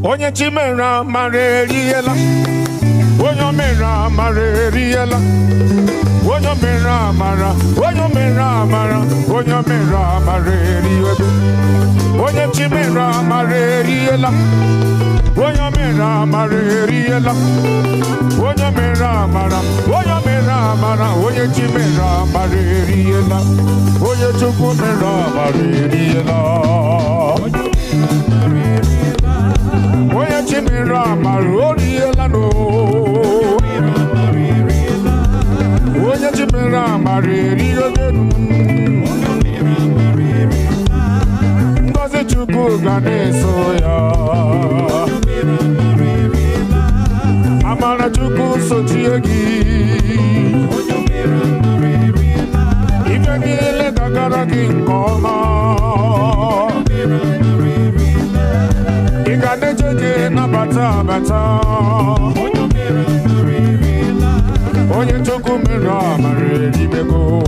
onye chimera mara eriela, onye mera mara eriela, onye mera mara, onye mera mara, onye mera mara eriebe, onye chimera mara eriela, onye mera mara eriela, onye mera mara, onye mera mara, onye chimera mara eriela, onye chukwu mera mara eriela. Oye chimera maroriela no. Oye chimera maroriela no. Ngozi chukwu ganeso ya. Amara chukwu sochiegi. Ife niile gagara gị nke ọma. Iganejeje na bata bata. Onye chukwu mere amara eribego.